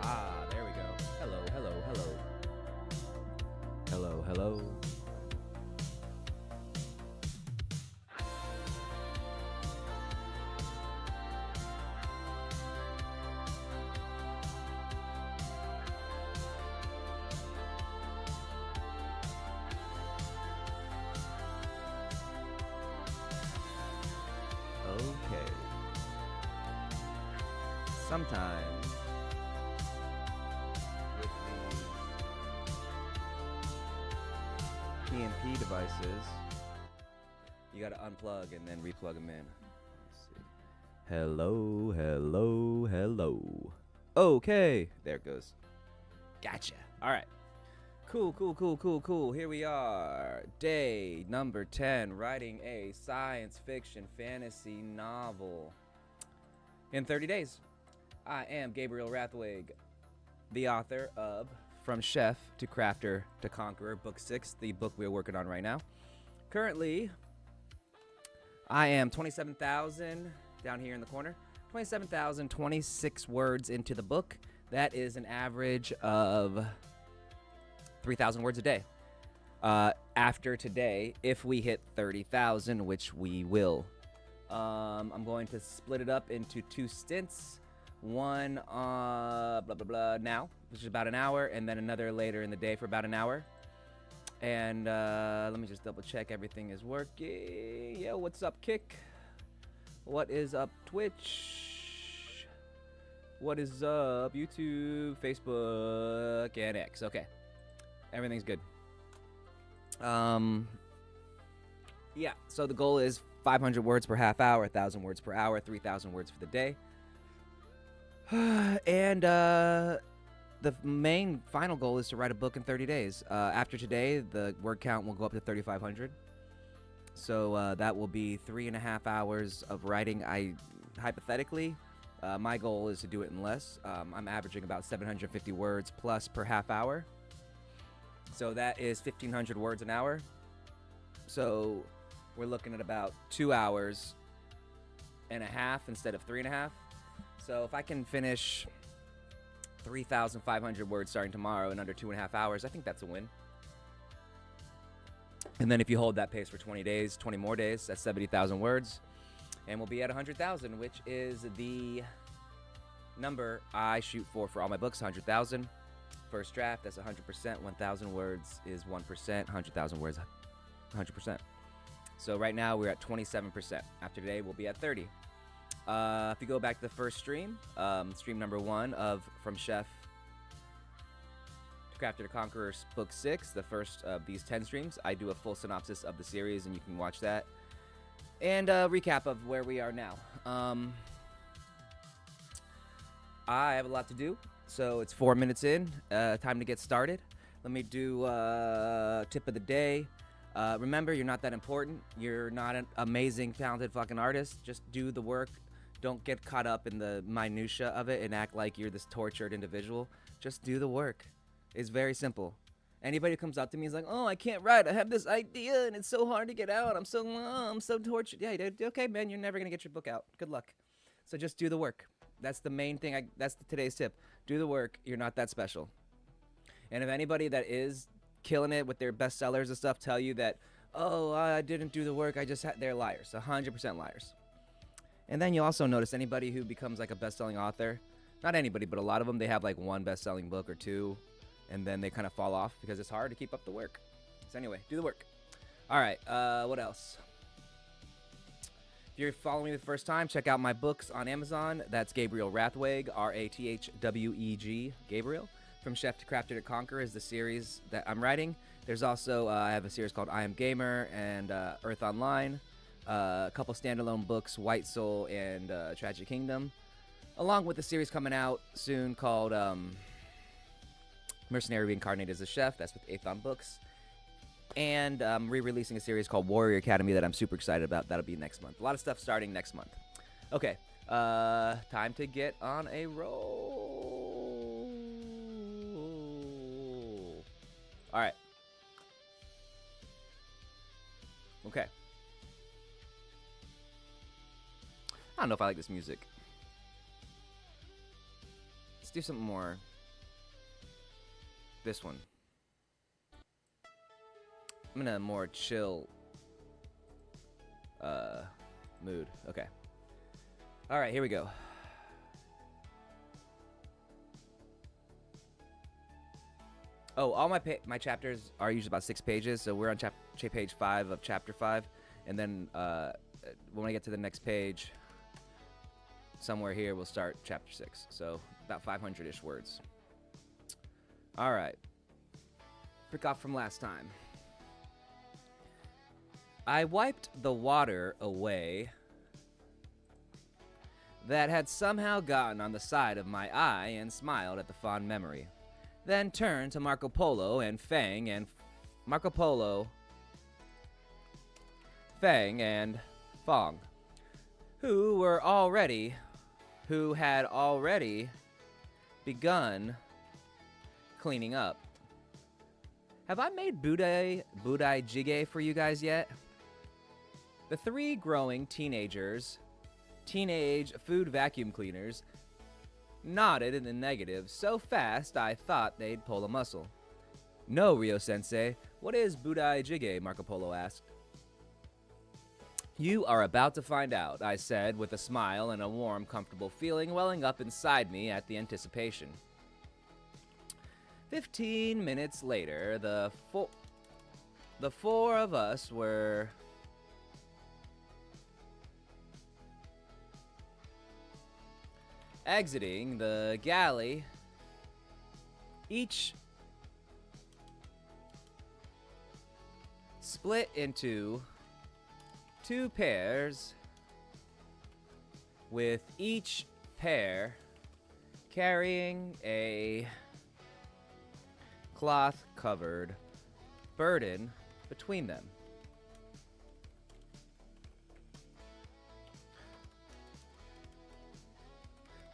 Ah, there we go. Hello, hello, hello. Hello, hello. Okay. Sometimes with the PNP devices, you gotta unplug and then replug them in. Let's see. Hello, hello, hello. Okay, there it goes. Gotcha. All right. Cool, cool, cool, cool, cool. Here we are. Day number 10, writing a science fiction fantasy novel in 30 days. I am Gabriel Rathwig, the author of From Chef to Crafter to Conqueror, Book 6, the book we're working on right now. Currently, I am 27,000 down here in the corner, 27,026 words into the book. That is an average of 3,000 words a day. After today, if we hit 30,000, which we will, I'm going to split it up into 2 stints. One blah blah blah now, which is about an hour, and then another later in the day for about an hour. And let me just double check everything is working. Yo, what's up, Kick? What is up, Twitch? What is up, YouTube, Facebook, and X? Okay, everything's good. Yeah, so the goal is 500 words per half hour, 1,000 words per hour, 3,000 words for the day. And the main final goal is to write a book in 30 days. After today, the word count will go up to 3,500. So that will be 3.5 hours of writing. Hypothetically, my goal is to do it in less. I'm averaging about 750 words plus per half hour. So that is 1,500 words an hour. So we're looking at about 2 hours and a half instead of 3.5. So if I can finish 3,500 words starting tomorrow in under 2.5 hours, I think that's a win. And then if you hold that pace for 20 days, 20 more days, that's 70,000 words. And we'll be at 100,000, which is the number I shoot for all my books, 100,000. First draft, that's 100%. 1,000 words is 1%. 100,000 words, 100%. So right now we're at 27%. After today, we'll be at 30. If you go back to the first stream, stream number 1 of From Chef to Crafter to Conqueror Book 6, the first of these 10 streams, I do a full synopsis of the series, and you can watch that. And a recap of where we are now. I have a lot to do, so it's 4 minutes in. Time to get started. Let me do tip of the day. Remember, you're not that important. You're not an amazing, talented fucking artist. Just do the work. Don't get caught up in the minutia of it and act like you're this tortured individual. Just do the work. It's very simple. Anybody who comes up to me is like, "Oh, I can't write. I have this idea and it's so hard to get out. I'm so tortured." Yeah, dude. Okay, man, you're never gonna get your book out. Good luck. So just do the work. That's the main thing. That's today's tip. Do the work. You're not that special. And if anybody that is killing it with their bestsellers and stuff tell you that, "Oh, I didn't do the work, I just had," they're liars. 100% liars. And then you also notice anybody who becomes like a best-selling author, not anybody, but a lot of them, they have like 1 best-selling book or 2, and then they kind of fall off because it's hard to keep up the work. So anyway, do the work. All right, what else? If you're following me the first time, check out my books on Amazon. That's Gabriel Rathweg, Rathweg, Gabriel. From Chef to Crafter to Conquer is the series that I'm writing. There's also, I have a series called I Am Gamer and Earth Online. A couple standalone books, White Soul and Tragic Kingdom. Along with a series coming out soon called Mercenary Reincarnated as a Chef. That's with Athon Books. And I'm re-releasing a series called Warrior Academy that I'm super excited about. That'll be next month. A lot of stuff starting next month. Okay, time to get on a roll. All right. Okay. I don't know if I like this music. Let's do something more. This one. I'm in a more chill mood. Okay. All right, here we go. Oh, all my chapters are usually about 6 pages, so we're on page 5 of chapter 5, and then when I get to the next page, somewhere here we'll start chapter 6. So about 500-ish words. All right. Pick off from last time. I wiped the water away that had somehow gotten on the side of my eye and smiled at the fond memory. Then turned to Marco Polo and Fang and Fong, who had already begun cleaning up. Have I made Budai Jjigae for you guys yet? The 3 growing teenage food vacuum cleaners nodded in the negative so fast I thought they'd pull a muscle. No, Ryo-sensei, what is Budai Jjigae? Marco Polo asked. You are about to find out, I said with a smile and a warm, comfortable feeling welling up inside me at the anticipation. 15 minutes later, the four of us were exiting the galley, each split into 2 pairs, with each pair carrying a cloth-covered burden between them.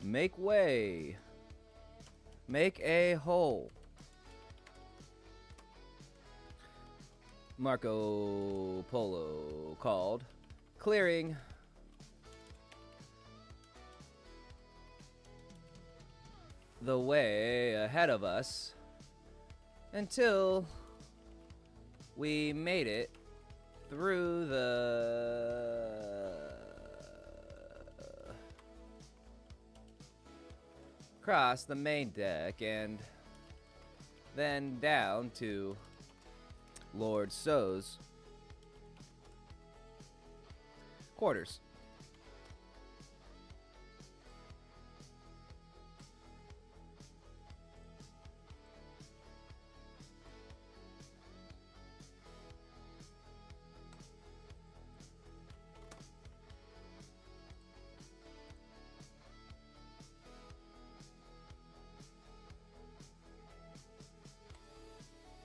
Make way. Make a hole. Marco Polo called, clearing the way ahead of us until we made it through across the main deck and then down to Lord So's quarters.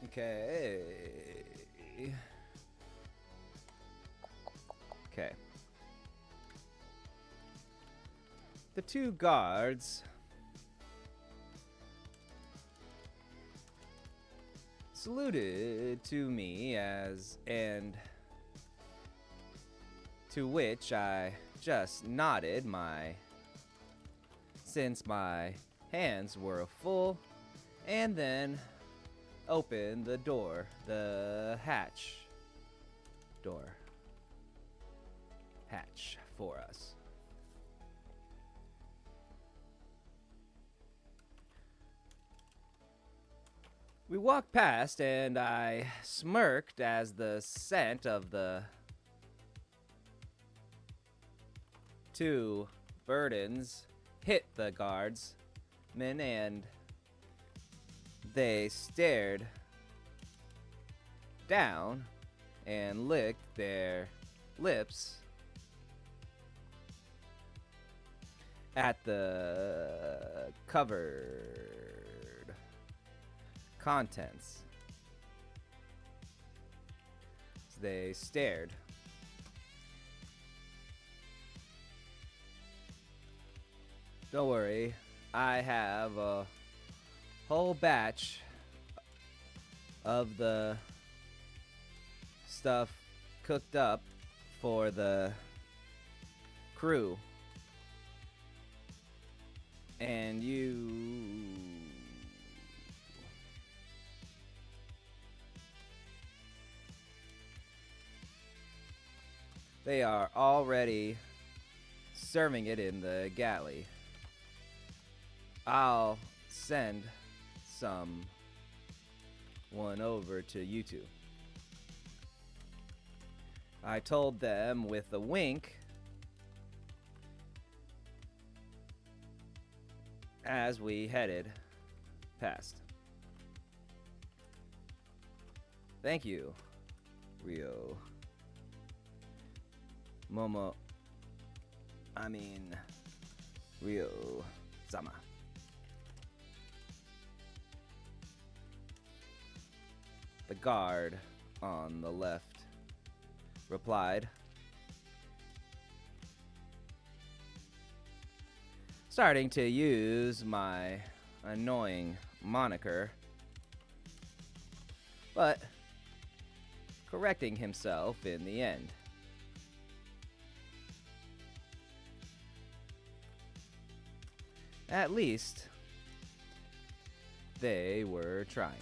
Okay. The 2 guards saluted to me and to which I just nodded since my hands were full, and then opened the door, the hatch for us. We walked past, and I smirked as the scent of the 2 burdens hit the guardsmen, and they stared down and licked their lips at the covered contents. They stared. Don't worry, I have a whole batch of the stuff cooked up for the crew, and you They are already serving it in the galley. I'll send some one over to you two. I told them with a wink as we headed past. Thank you, Rio. Rio-sama. The guard on the left replied, starting to use my annoying moniker, but correcting himself in the end. At least they were trying.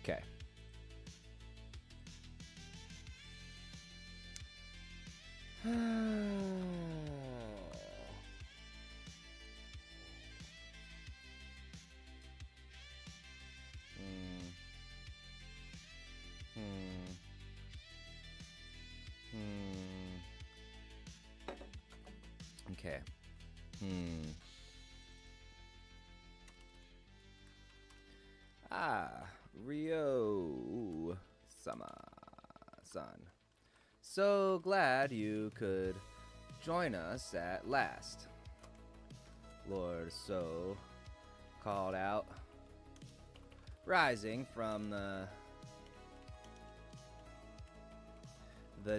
Okay. Okay. Rio-sama-san. So glad you could join us at last. Lord So called out, rising from the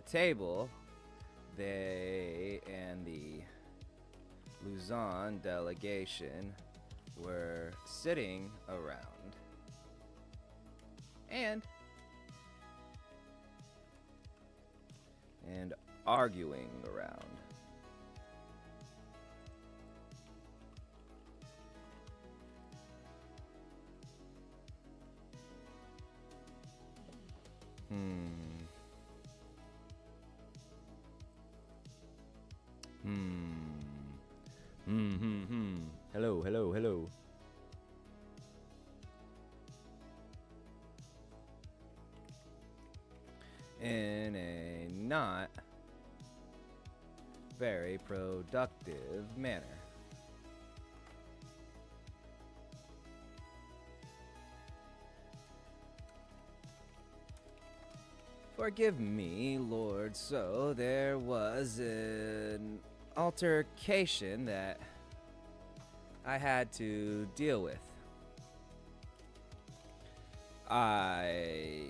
table they and the Luzon delegation were sitting around and arguing around. Hello, hello, hello. In a not very productive manner. Forgive me, Lord So, there was an altercation that I had to deal with. I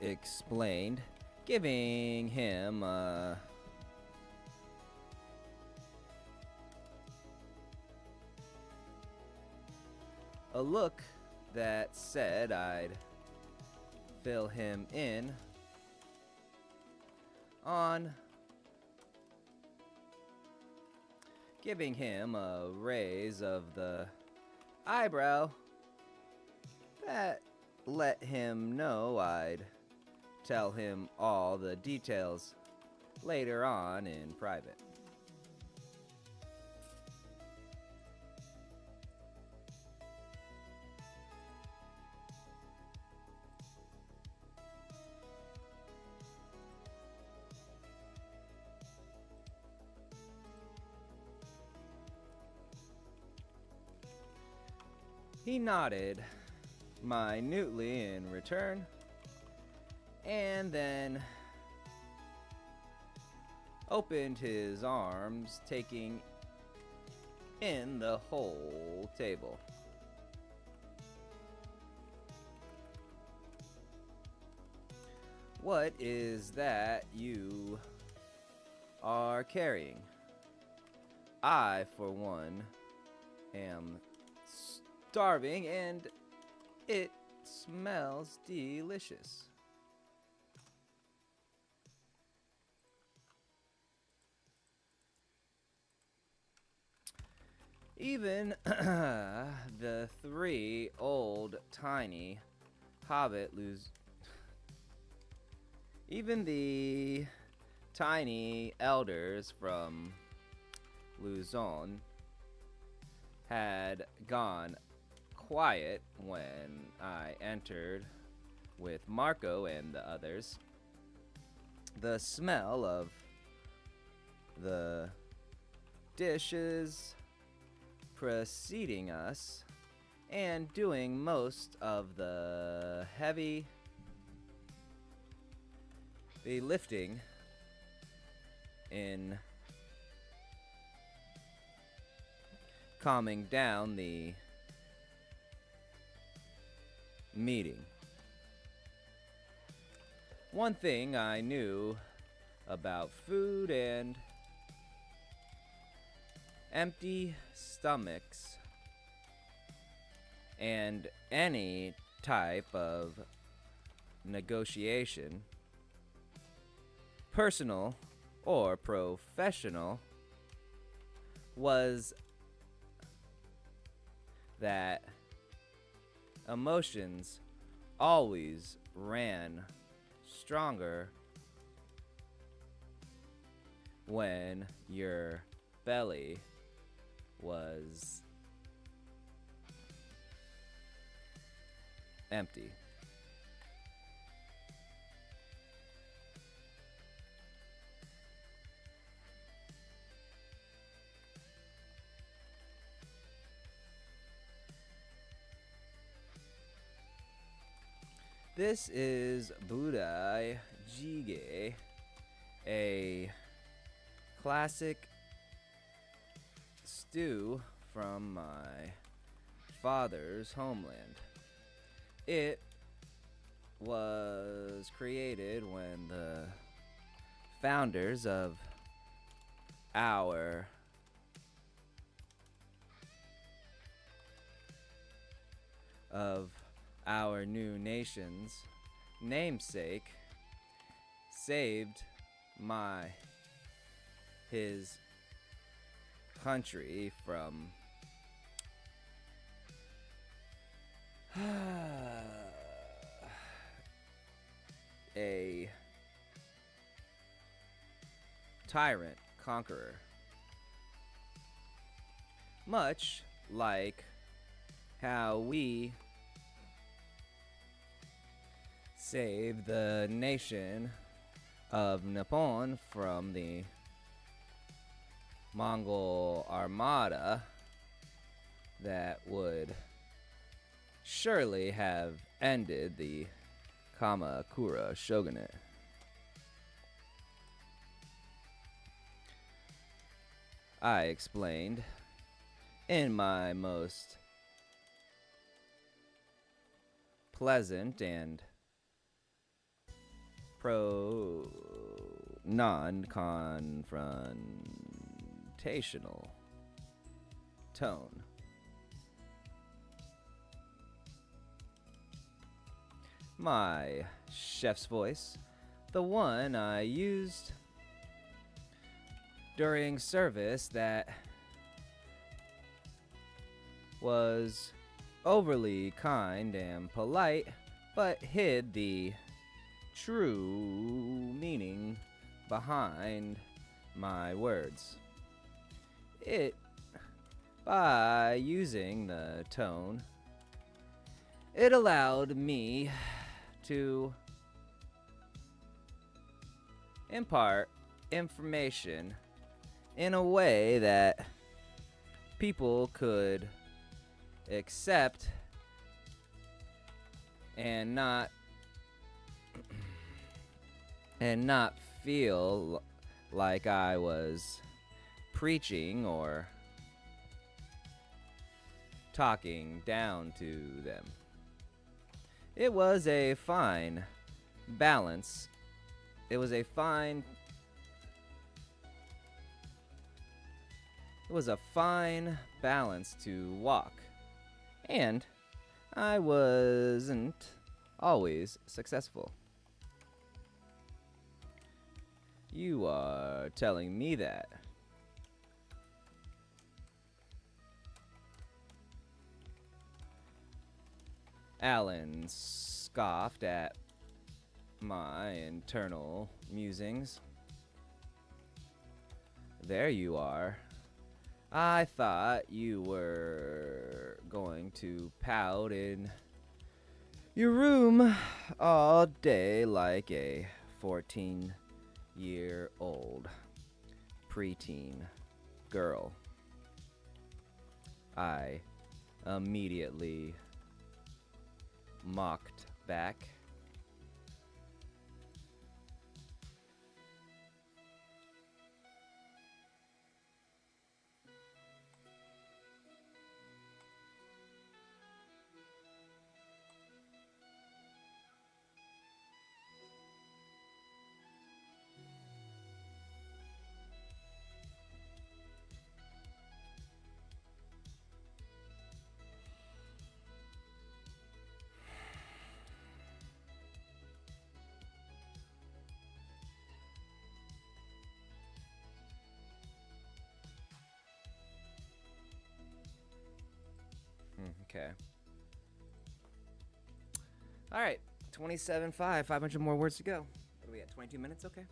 explained, giving him a look that said I'd fill him in on giving him a raise of the eyebrow that let him know I'd tell him all the details later on in private. He nodded minutely in return, and then opened his arms, taking in the whole table. What is that you are carrying? I, for one, am starving and it smells delicious. Even the three old tiny hobbit even the tiny elders from Luzon had gone quiet when I entered with Marco and the others. The smell of the dishes preceding us and doing most of the lifting in calming down the meeting. One thing I knew about food and empty stomachs and any type of negotiation, personal or professional, was that emotions always ran stronger when your belly was empty. This is Budai Jjigae, a classic stew from my father's homeland. It was created when the founders of our new nation's namesake saved his country from a tyrant conqueror. Much like how we saved the nation of Nippon from the Mongol armada that would surely have ended the Kamakura shogunate. I explained in my most pleasant and non-confrontational tone. My chef's voice, the one I used during service that was overly kind and polite, but hid the true meaning behind my words. By using the tone, it allowed me to impart information in a way that people could accept and not feel like I was preaching or talking down to them. It was a fine balance. It was a fine It was a fine balance to walk. And I wasn't always successful. You are telling me that. Alan scoffed at my internal musings. There you are. I thought you were going to pout in your room all day like a 14-year-old preteen girl. I immediately mocked back. Okay. All right. 27.5. 500 more words to go. What are we at? 22 minutes? Okay.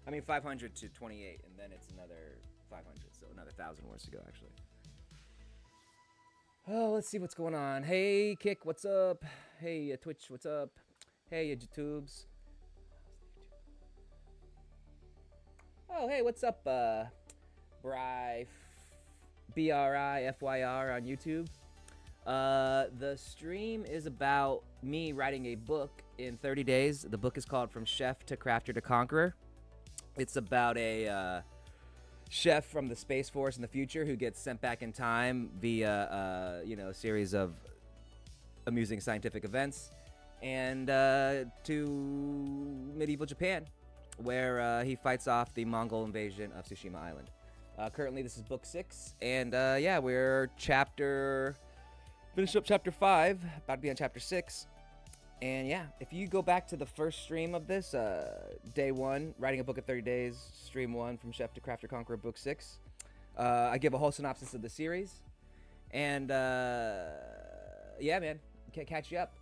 I mean, 500 to 28, and then it's another 500. So another 1,000 words to go, actually. Oh, let's see what's going on. Hey, Kick, what's up? Hey, Twitch, what's up? Hey, YouTubes. Oh, hey, what's up, BRIFYR on YouTube? The stream is about me writing a book in 30 days. The book is called From Chef to Crafter to Conqueror. It's about a chef from the Space Force in the future who gets sent back in time via, a series of amusing scientific events, and to medieval Japan, where he fights off the Mongol invasion of Tsushima Island. Currently, this is book 6, and we're finished up chapter 5, about to be on chapter 6. And yeah, if you go back to the first stream of this, day 1, writing a book in 30 days, stream 1, From Chef to Crafter Conqueror, book 6, I give a whole synopsis of the series. And yeah, man, can't catch you up.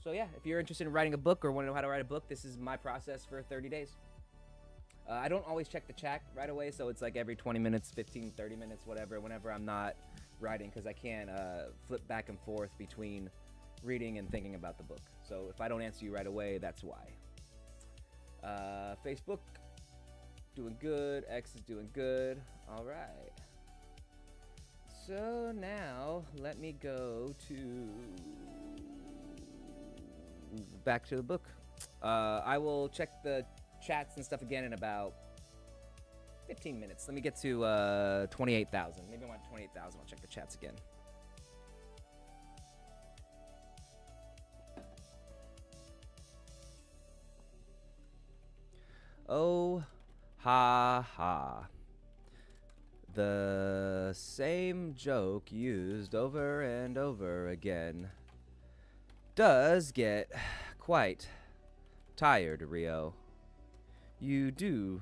So yeah, if you're interested in writing a book or want to know how to write a book, this is my process for 30 days. I don't always check the chat right away, so it's like every 20 minutes, 15, 30 minutes, whatever, whenever I'm not writing, because I can't flip back and forth between reading and thinking about the book. So if I don't answer you right away, that's why. Facebook, doing good. X is doing good. All right. So now let me go to back to the book. I will check the chats and stuff again in about 15 minutes. Let me get to 28,000. Maybe I want 28,000. I'll check the chats again. Oh, ha, ha. The same joke used over and over again does get quite tired, Rio. You do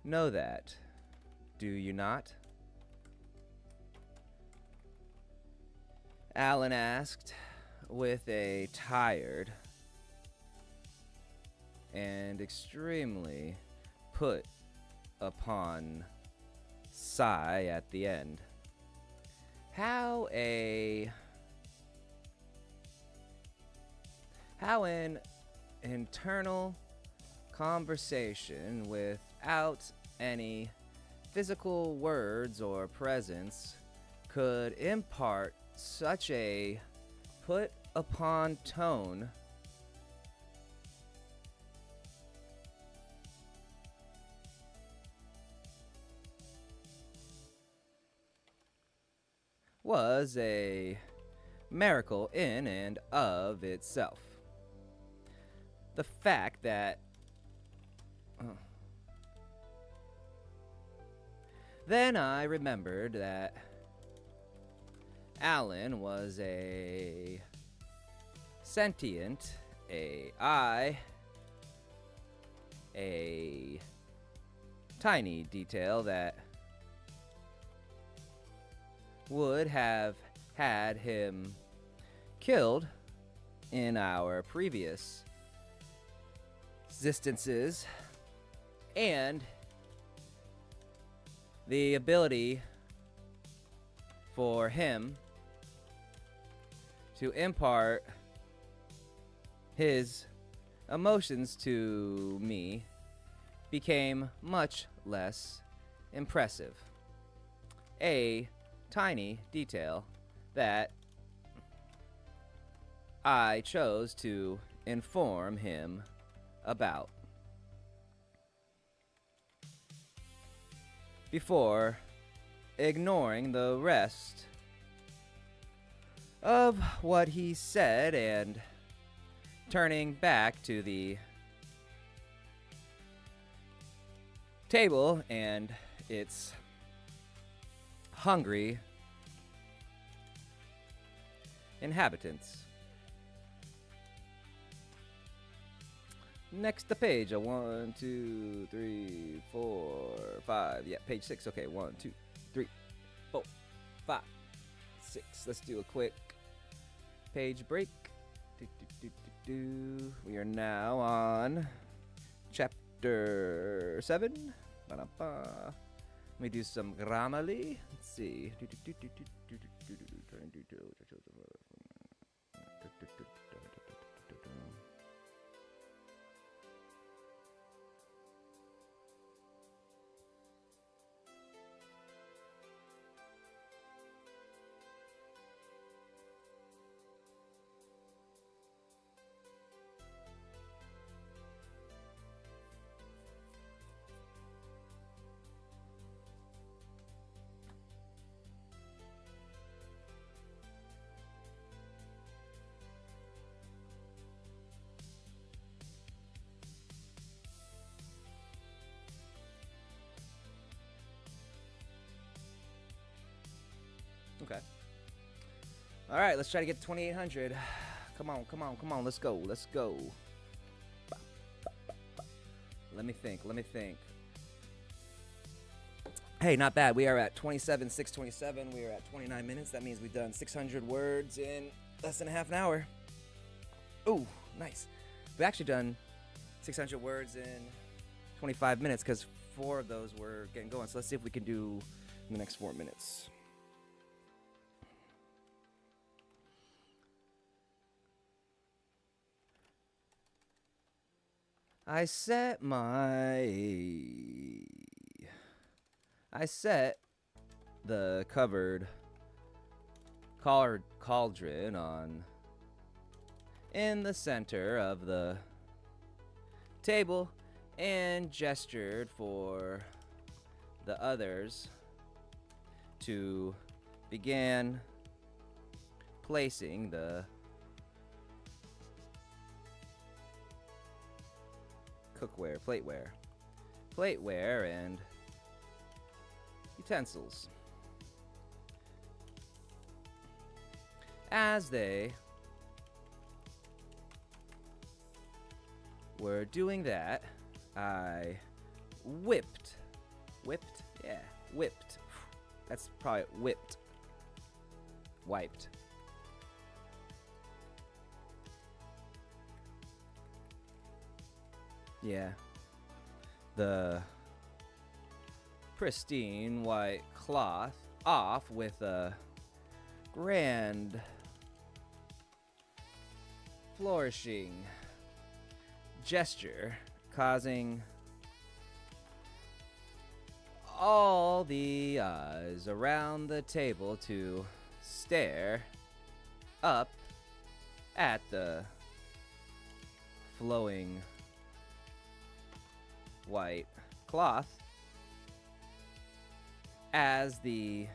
know that, do you not? Alan asked with a tired and extremely put upon sigh at the end. How an internal conversation without any physical words or presence could impart such a put upon tone was a miracle in and of itself. The fact that Then I remembered that Alan was a sentient AI, a tiny detail that would have had him killed in our previous existences, and the ability for him to impart his emotions to me became much less impressive. A tiny detail that I chose to inform him about before ignoring the rest of what he said and turning back to the table and its hungry inhabitants. Next the page. 1, 2, 3, 4, 5. Yeah, page 6. Okay, 1, 2, 3, 4, 5, 6. Let's do a quick page break. We are now on chapter 7. Let me do some Grammarly. Let's see. Okay. All right, let's try to get to 2800. Come on, come on, come on. Let's go. Let's go. Let me think. Let me think. Hey, not bad. We are at 27,627. We are at 29 minutes. That means we've done 600 words in less than a half an hour. Ooh, nice. We've actually done 600 words in 25 minutes because 4 of those were getting going. So let's see if we can do in the next 4 minutes. I set the covered cauldron on in the center of the table and gestured for the others to begin placing the plateware and utensils. As they were doing that, I whipped. Yeah, whipped. That's probably whipped. Wiped. Yeah. The pristine white cloth off with a grand flourishing gesture, causing all the eyes around the table to stare up at the flowing white cloth as the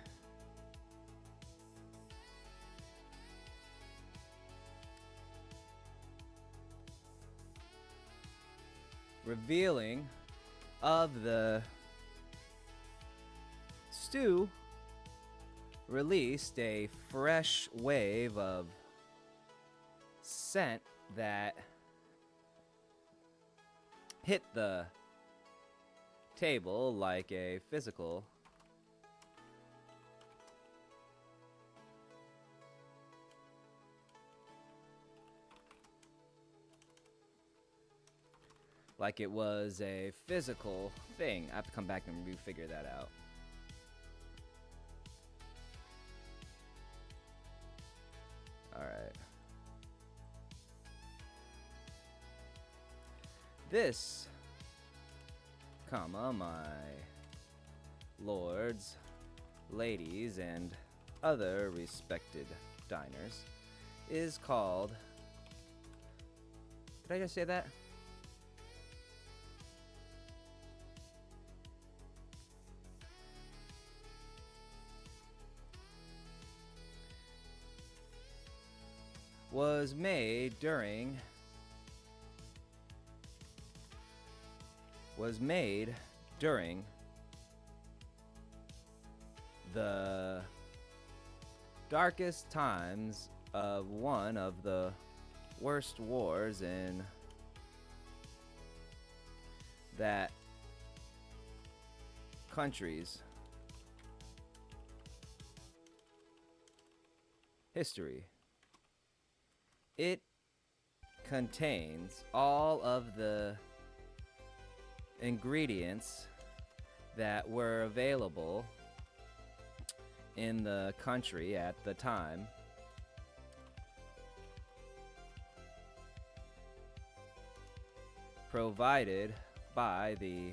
revealing of the stew released a fresh wave of scent that hit the table like a physical like it was a physical thing. I have to come back and refigure that out. Alright. This, comma, my lords, ladies, and other respected diners, is called... Did I just say that? Was made during the darkest times of one of the worst wars in that country's history. It contains all of the ingredients that were available in the country at the time, provided by the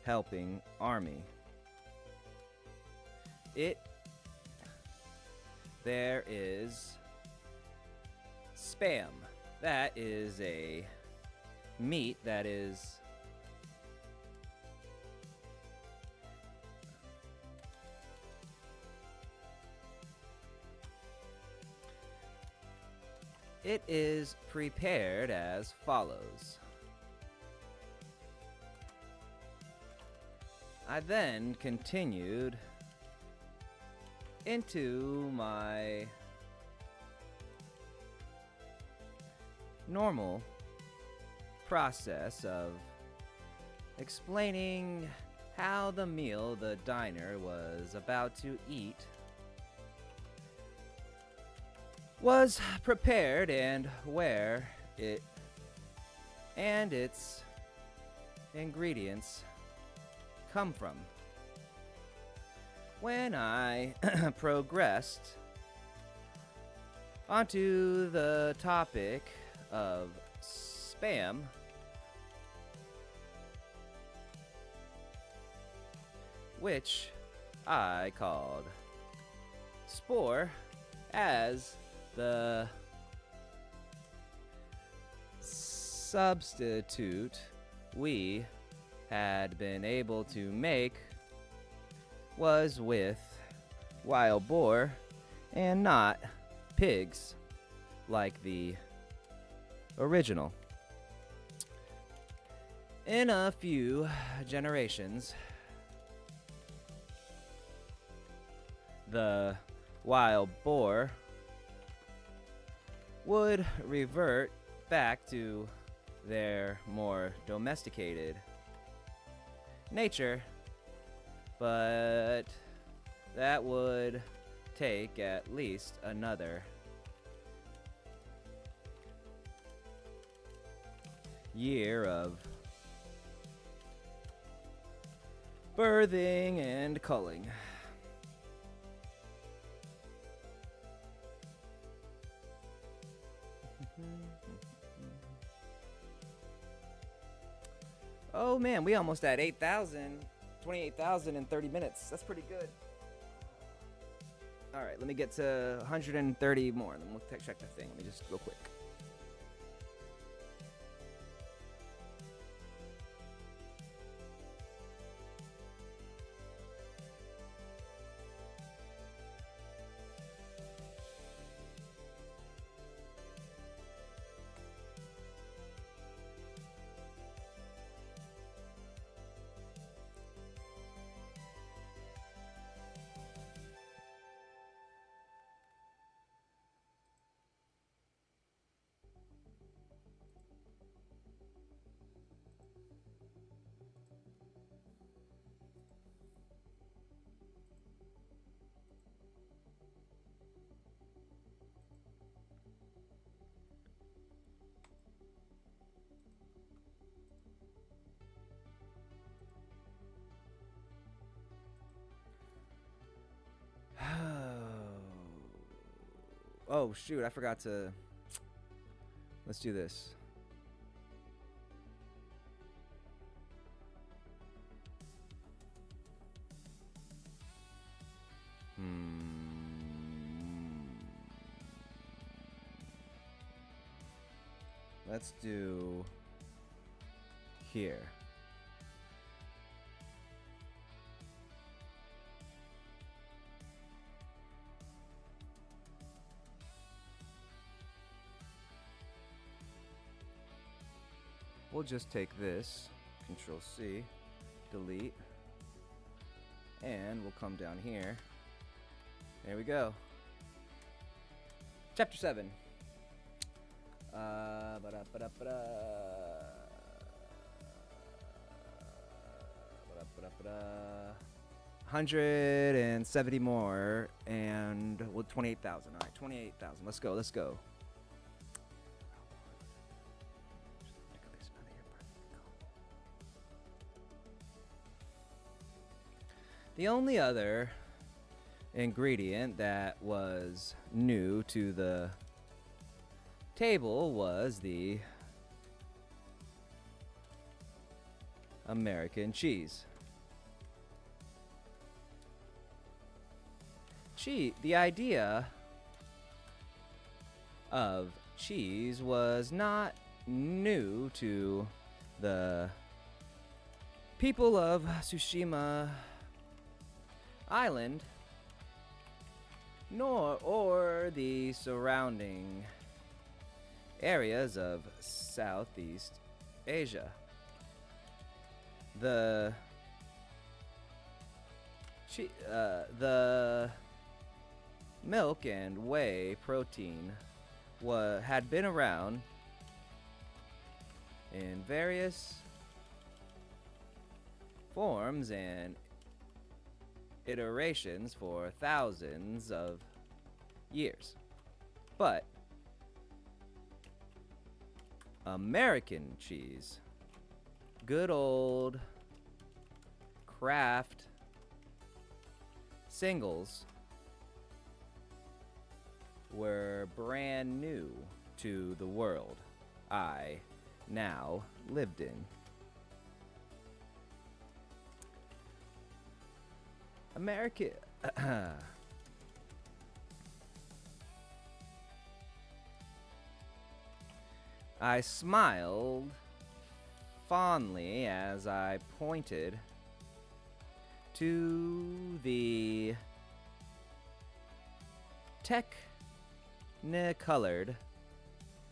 helping army. There is spam. That is a meat that is prepared as follows. I then continued into my normal process of explaining how the meal the diner was about to eat was prepared and where it and its ingredients come from. When I progressed onto the topic of spam, which I called spore, as the substitute we had been able to make was with wild boar and not pigs like the original. In a few generations, the wild boar would revert back to their more domesticated nature, but that would take at least another year of birthing and culling. Oh man, we almost at 28,000 in 30 minutes. That's pretty good. All right, let me get to 130 more. Then we'll check the thing. Let me just real quick. Oh, shoot, I forgot to... Let's do this. Let's do here. We'll just take this, Control C, delete, and we'll come down here. There we go. Chapter 7. 170 more, and well, 28,000. All right, 28,000. Let's go. Let's go. The only other ingredient that was new to the table was the American cheese. The idea of cheese was not new to the people of Tsushima Island, or the surrounding areas of Southeast Asia. The milk and whey protein had been around in various forms and iterations for thousands of years. But American cheese, good old craft singles, were brand new to the world I now lived in. America. I smiled fondly as I pointed to the technicolored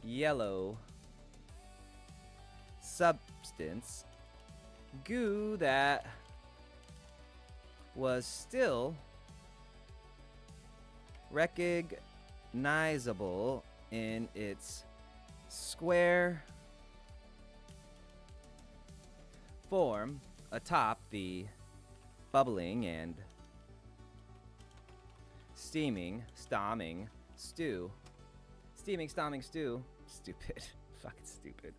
yellow substance goo that was still recognizable in its square form atop the bubbling and steaming stew. Stupid. Fucking stupid.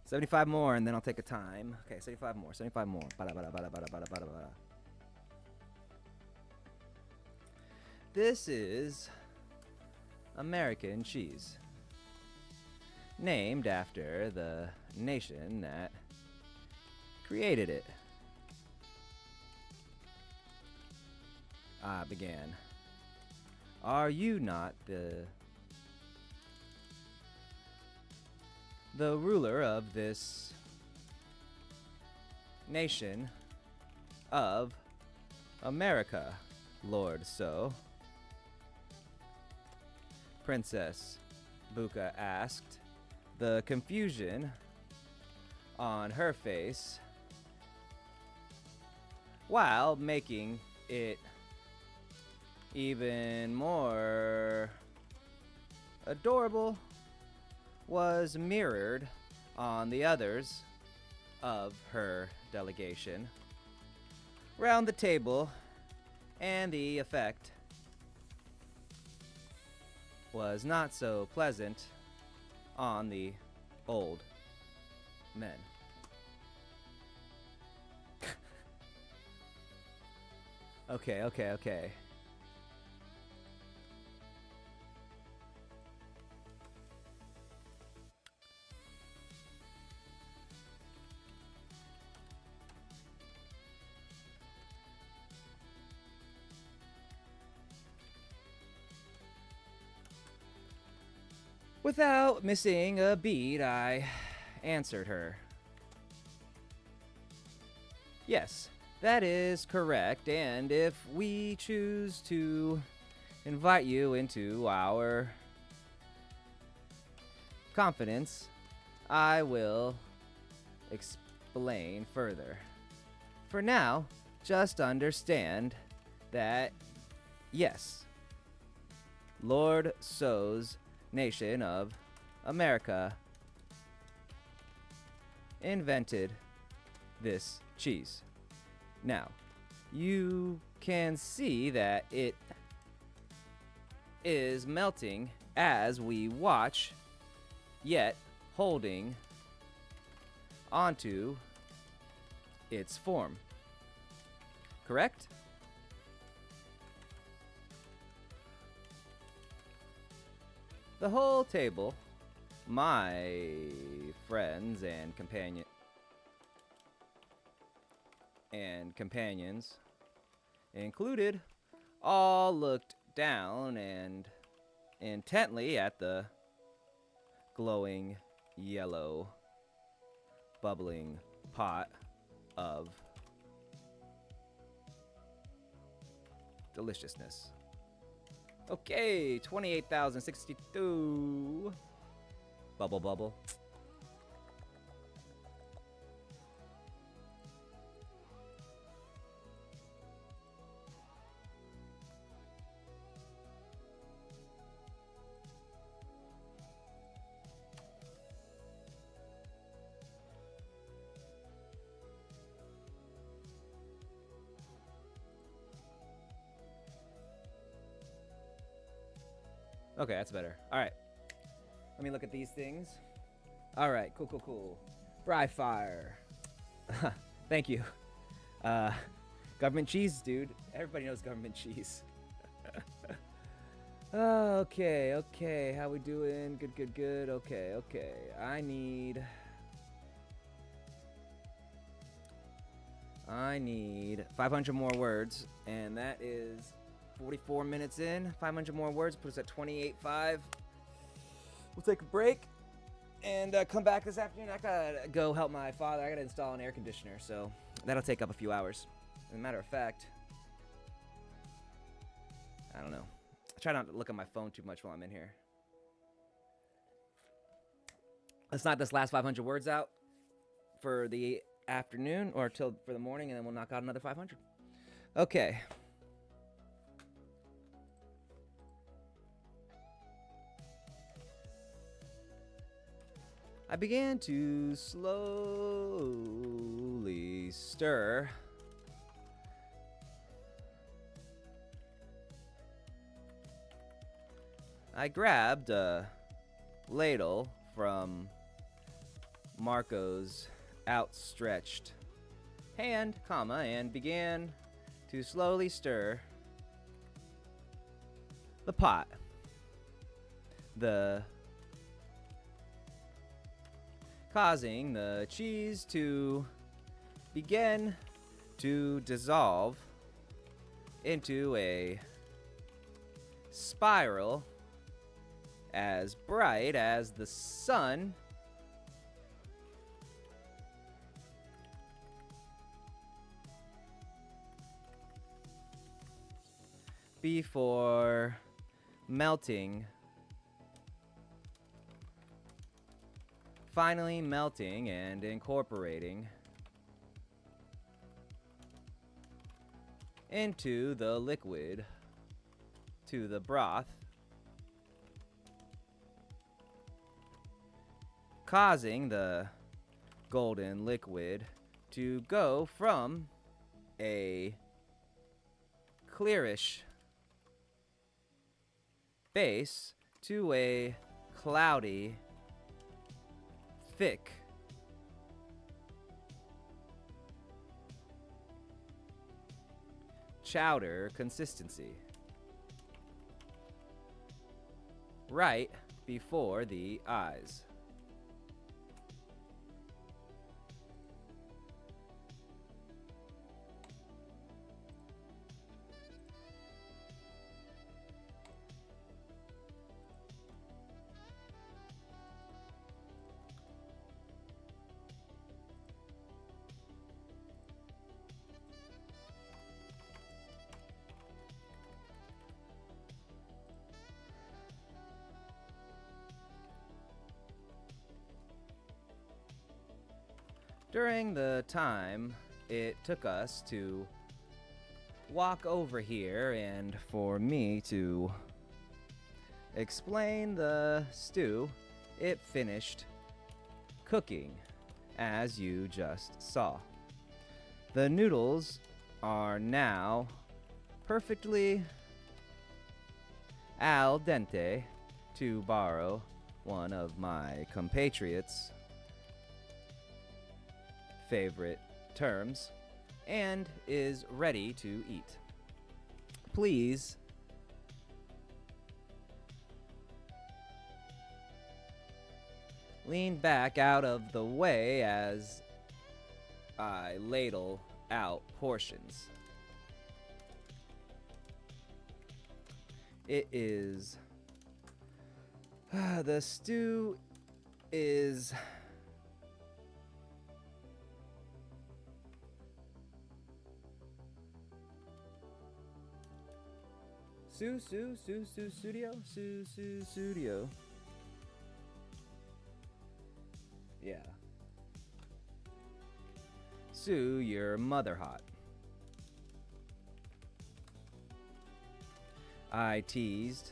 $75 more, and then I'll take a time. Okay, 75 more. Bada, bada, bada, bada, bada, bada, bada. This is American cheese, named after the nation that created it. I began. Are you not the ruler of this nation of America, Lord So? Princess Buka asked, the confusion on her face, while making it even more adorable, was mirrored on the others of her delegation round the table, and the effect was not so pleasant on the old men. Okay. Without missing a beat, I answered her. Yes, that is correct, and if we choose to invite you into our confidence, I will explain further. For now, just understand that, yes, Lord So's nation of America invented this cheese. Now, you can see that it is melting as we watch, yet holding onto its form. Correct? The whole table, my friends and companions included, all looked down and intently at the glowing yellow bubbling pot of deliciousness. Okay, 28,062. Bubble. Okay, that's better. All right. Let me look at these things. All right, cool. Fry fire. Thank you. Government cheese, dude. Everybody knows government cheese. Okay. How we doing? Good. Okay. I need 500 more words, and that is 44 minutes in. 500 more words puts us at 28.5. We'll take a break and come back this afternoon. I gotta go help my father. I gotta install an air conditioner, so that'll take up a few hours. As a matter of fact, I don't know. I try not to look at my phone too much while I'm in here. Let's knock this last 500 words out for the afternoon or for the morning, and then we'll knock out another 500. Okay. I began to slowly stir I grabbed a ladle from Marco's outstretched hand, and began to slowly stir the pot. Causing the cheese to begin to dissolve into a spiral as bright as the sun before finally melting and incorporating into the liquid, to the broth, causing the golden liquid to go from a clearish base to a cloudy, thick chowder consistency right before the eyes. During the time it took us to walk over here and for me to explain the stew, it finished cooking, as you just saw. The noodles are now perfectly al dente, to borrow one of my compatriots' favorite terms, and is ready to eat. Please lean back out of the way as I ladle out portions. It is... the stew is... Studio. Yeah. Sue, your mother hot. I teased.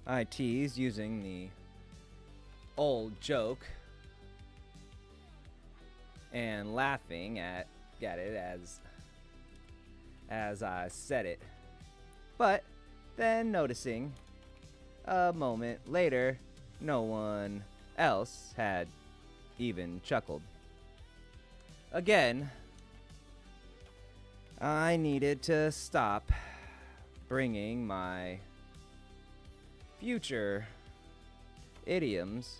I teased using the old joke and laughing at it as I said it. But then noticing a moment later no one else had even chuckled. Again, I needed to stop bringing my future idioms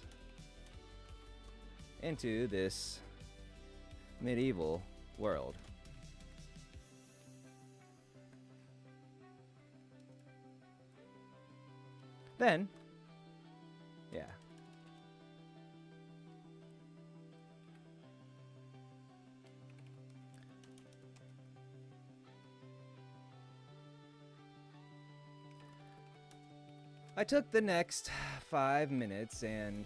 into this medieval world. Then, yeah. I took the next 5 minutes and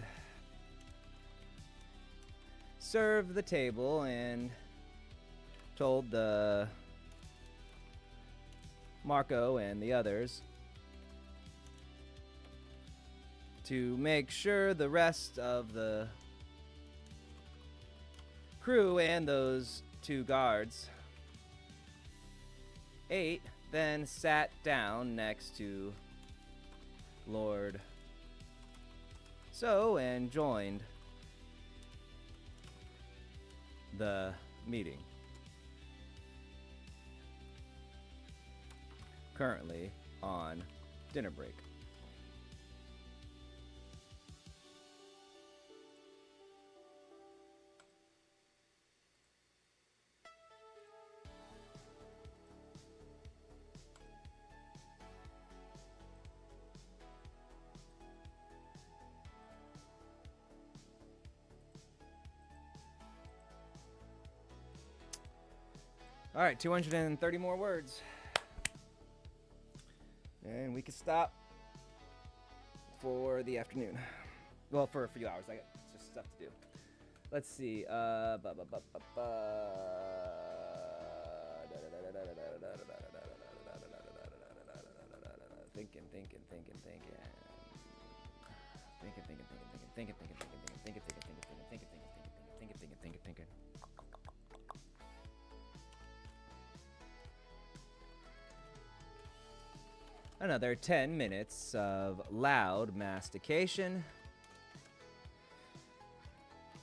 served the table and told the Marco and the others to make sure the rest of the crew and those 2 guards ate, then sat down next to Lord So and joined the meeting. Currently on dinner break. All right, 230 more words. And we can stop for the afternoon. Well, for a few hours. I got just stuff to do. Let's see. Thinking. Another 10 minutes of loud mastication.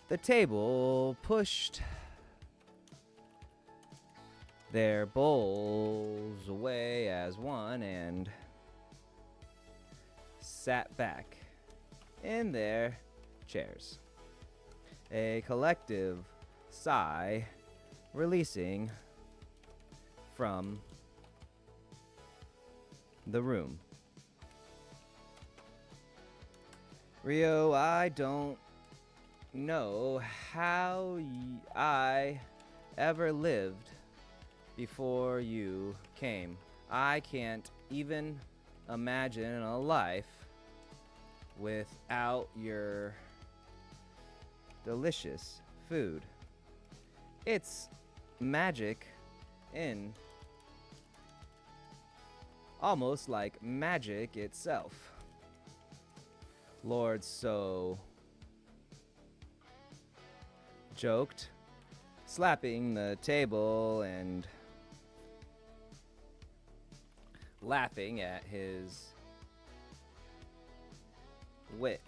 The table pushed their bowls away as one and sat back in their chairs. A collective sigh releasing from the room. Rio, I don't know how I ever lived before you came. I can't even imagine a life without your delicious food. It's magic in almost like magic itself. Lord So joked, slapping the table and laughing at his wit,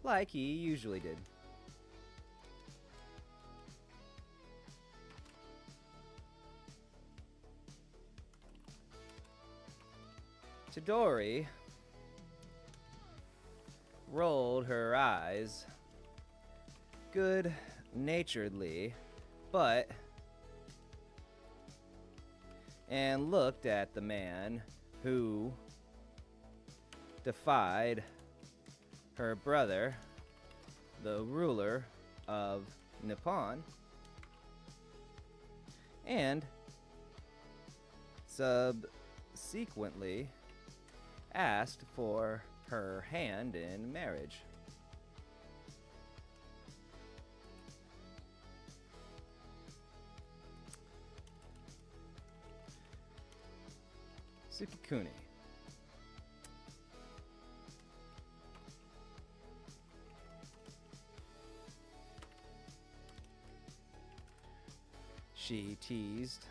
like he usually did. Chidori rolled her eyes good-naturedly, and looked at the man who defied her brother, the ruler of Nippon, and subsequently asked for her hand in marriage. Tsukikuni. She teased,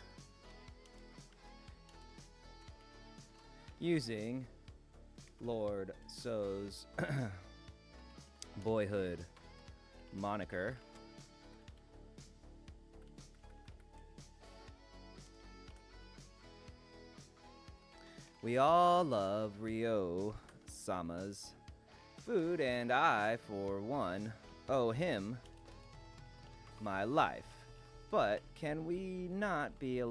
using Lord So's boyhood moniker. We all love Ryo-sama's food, and I, for one, owe him my life. But can we not be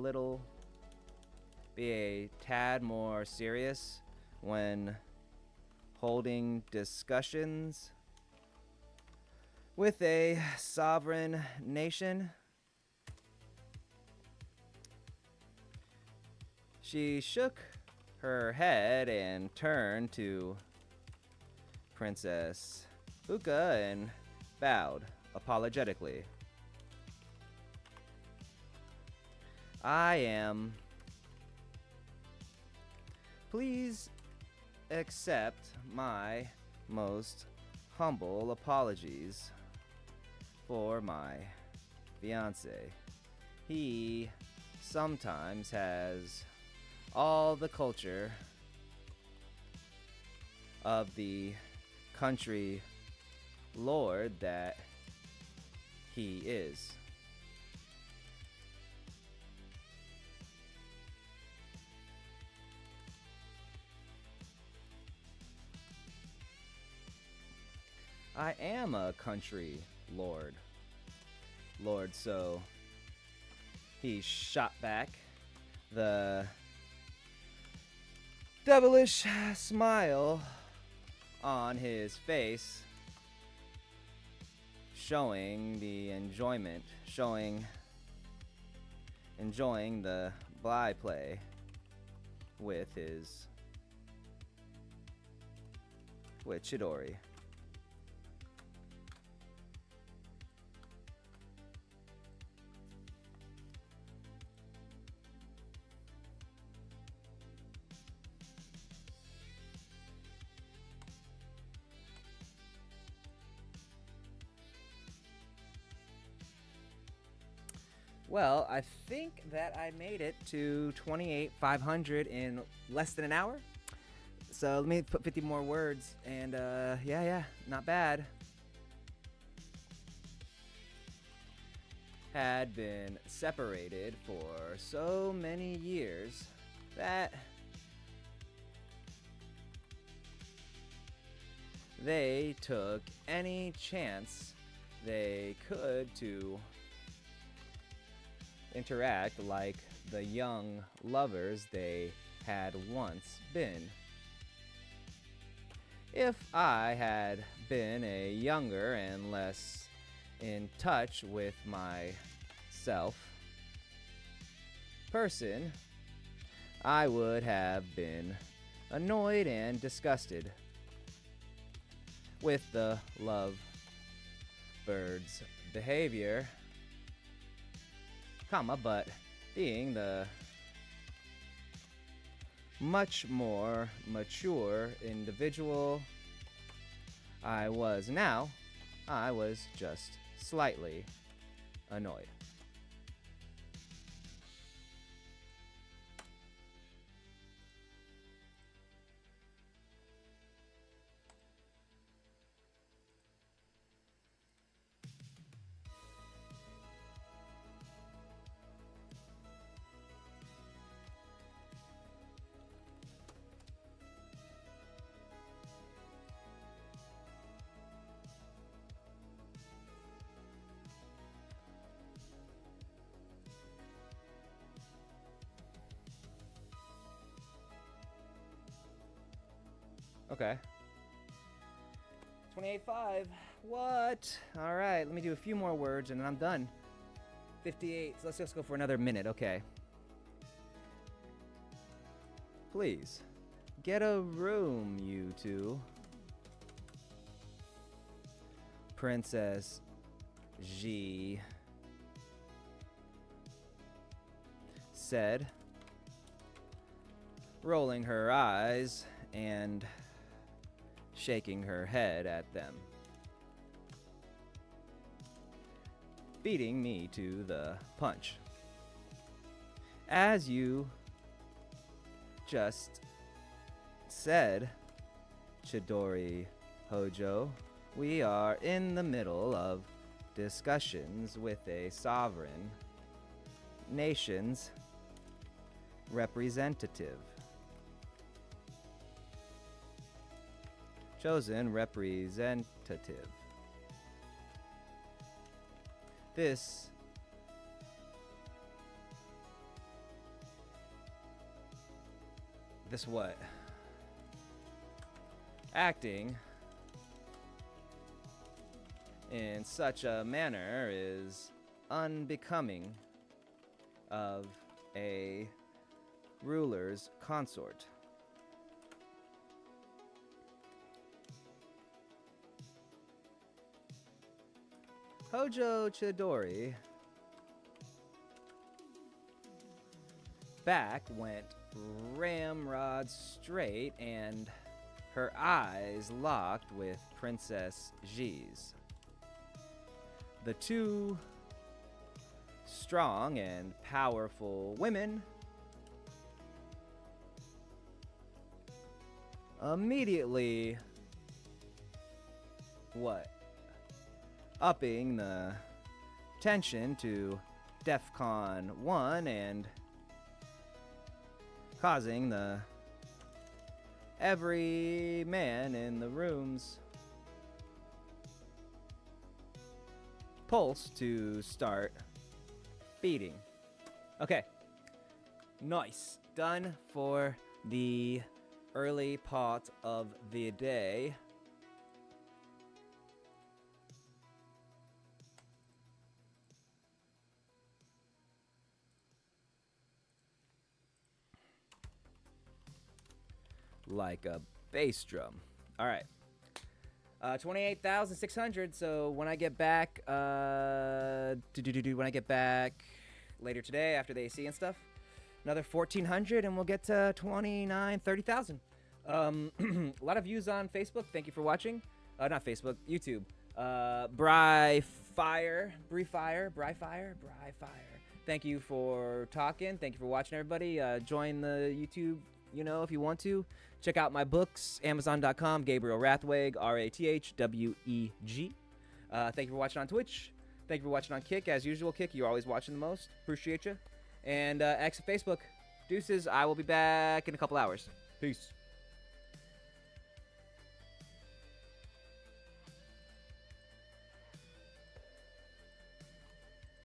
a tad more serious when holding discussions with a sovereign nation? She shook her head and turned to Princess Uka and bowed apologetically. I am. Please accept my most humble apologies for my fiancé. He sometimes has all the culture of the country lord that he is. I am a country lord. Lord So. He shot back, the devilish smile on his face, showing the enjoyment, enjoying the byplay with Chidori. Well, I think that I made it to 28,500 in less than an hour. So let me put 50 more words, and yeah, not bad. Had been separated for so many years that they took any chance they could to interact like the young lovers they had once been. If I had been a younger and less in touch with myself person, I would have been annoyed and disgusted with the love bird's behavior, but being the much more mature individual I was now, I was just slightly annoyed. Okay. 28.5. What? All right, let me do a few more words and then I'm done. 58. So let's just go for another minute. Okay. Please, get a room, you two. Princess G said, rolling her eyes and shaking her head at them, beating me to the punch. As you just said, Chidori Hojo, we are in the middle of discussions with a sovereign nation's representative. Chosen representative. This what? Acting in such a manner is unbecoming of a ruler's consort. Hojo Chidori back went ramrod straight and her eyes locked with Princess G's. The two strong and powerful women immediately upping the tension to DEFCON 1 and causing every man in the room's pulse to start beating. Okay. Nice. Done for the early part of the day. Like a bass drum. All right. 28,600. So when I get back, when I get back later today after the AC and stuff, another 1,400, and we'll get to 30,000. A lot of views on Facebook. Thank you for watching. Not Facebook, YouTube. Bry Fire. Thank you for talking. Thank you for watching, everybody. Join the YouTube, if you want to. Check out my books, Amazon.com, Gabriel Rathweg, Rathweg. Thank you for watching on Twitch. Thank you for watching on Kick. As usual, Kick, you're always watching the most. Appreciate you. And X and Facebook. Deuces. I will be back in a couple hours. Peace.